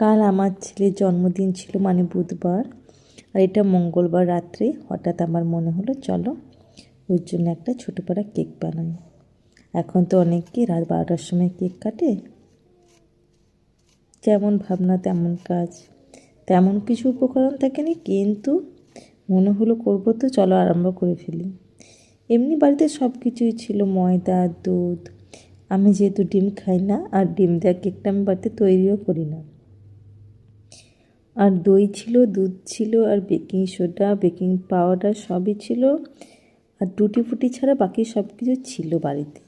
কাল আমার ছেলের জন্মদিন ছিল, মানে বুধবার, আর এটা মঙ্গলবার রাত্রে। হঠাৎ আমার মনে হলো চলো ওর জন্য একটা ছোটো পাড়া কেক বানাই। এখন তো অনেকেই রাত 12টার সময় কেক কাটে। যেমন ভাবনা তেমন কাজ, তেমন কিছু উপকরণ থাকেনি, কিন্তু মনে হলো করবো তো চলো আরম্ভ করে ফেলি। এমনি বাড়িতে সব কিছুই ছিল, ময়দা, দুধ। আমি যেহেতু ডিম খাই না, আর ডিম দেওয়া কেকটা আমি বাড়িতে তৈরিও করি না। আর দই ছিল, দুধ ছিল, আর বেকিং সোডা, বেকিং পাউডার সবই ছিল। আর টুটি ফুটি ছাড়া বাকি সব কিছু ছিল বাড়িতে।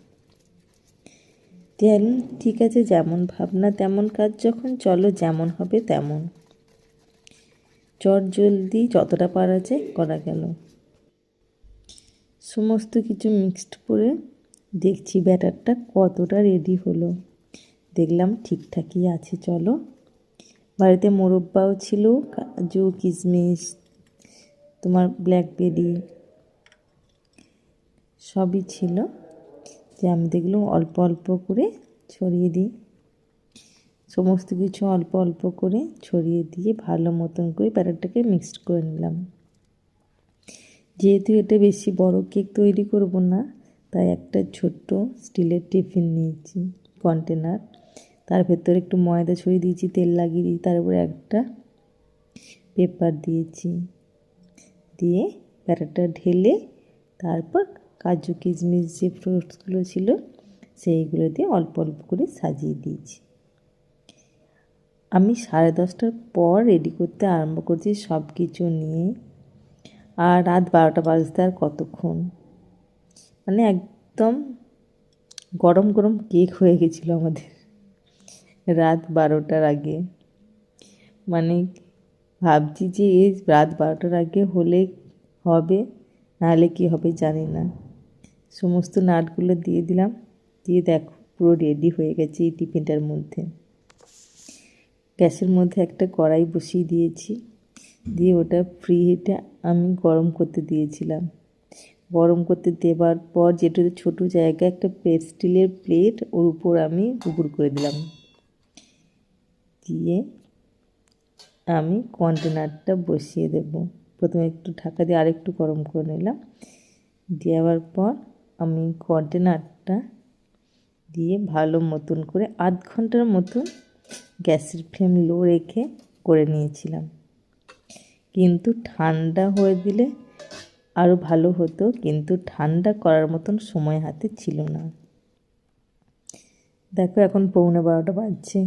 ঠিক আছে, যেমন ভাবনা তেমন কাজ, যখন চলো যেমন হবে তেমন। চট জলদি যতটা পারা যায় করা গেল। সমস্ত কিছু মিক্সড করে দেখছি ব্যাটারটা কতটা রেডি হলো। দেখলাম ঠিকঠাকই আছে। চলো, বাড়িতে মোরব্বাও ছিল, কাজু, কিশমিশ, তোমার ব্ল্যাকবেরি সবই ছিল। যে আমি দেখলাম অল্প অল্প করে ছড়িয়ে দিই। সমস্ত কিছু অল্প অল্প করে ছড়িয়ে দিয়ে ভালো মতন করে ব্যাটারটাকে মিক্সড করে নিলাম। যেহেতু এটা বেশি বড় কেক তৈরি করব না, তাই একটা ছোট্ট স্টিলের টিফিন নিয়েছি, কন্টেনার। তার ভেতরে একটু ময়দা ছড়িয়ে দিয়েছি, তেল লাগিয়ে দিয়েছি, তার উপরে একটা পেপার দিয়েছি, দিয়ে ব্যাটারটা ঢেলে তারপর কাজু কিশমিশ যে ফ্রুটসগুলো ছিল সেইগুলো দিয়ে অল্প অল্প করে সাজিয়ে দিয়েছি। আমি 10:30টার পর রেডি করতে আরম্ভ করছি সব কিছু নিয়ে। আর রাত 12টা বাজতে আর কতক্ষণ, মানে একদম গরম গরম কেক হয়ে গেছিলো আমাদের রাত 12টার আগে। মানে ভাবছি যে এই রাত 12টার আগে হলে হবে, নাহলে কী হবে জানি না। সমস্ত নাটগুলো দিয়ে দিলাম, দিয়ে দেখো পুরো রেডি হয়ে গেছে এই টিফিনটার মধ্যে। গ্যাসের মধ্যে একটা কড়াই বসিয়ে দিয়েছি, দিয়ে ওটা ফ্রি হিটে আমি গরম করতে দিয়েছিলাম। গরম করতে দেওয়ার পর যেটাতে ছোটো জায়গায় একটা স্টিলের প্লেট, ওর উপর আমি উপর করে দিলাম, দিয়ে আমি কন্টেনারটা বসিয়ে দেব। প্রথমে একটু ঢাকা দিয়ে আরেকটু গরম করে নিলাম। দেওয়ার পর আমি কন্টেনারটা দিয়ে ভালো মতন করে আধ ঘন্টার মতন গ্যাসের ফ্লেম লো রেখে করে নিয়েছিলাম। কিন্তু ঠান্ডা হয়ে দিলে আরও ভালো হতো, কিন্তু ঠান্ডা করার মতন সময় হাতে ছিল না। দেখো এখন 12:15 বাজছে।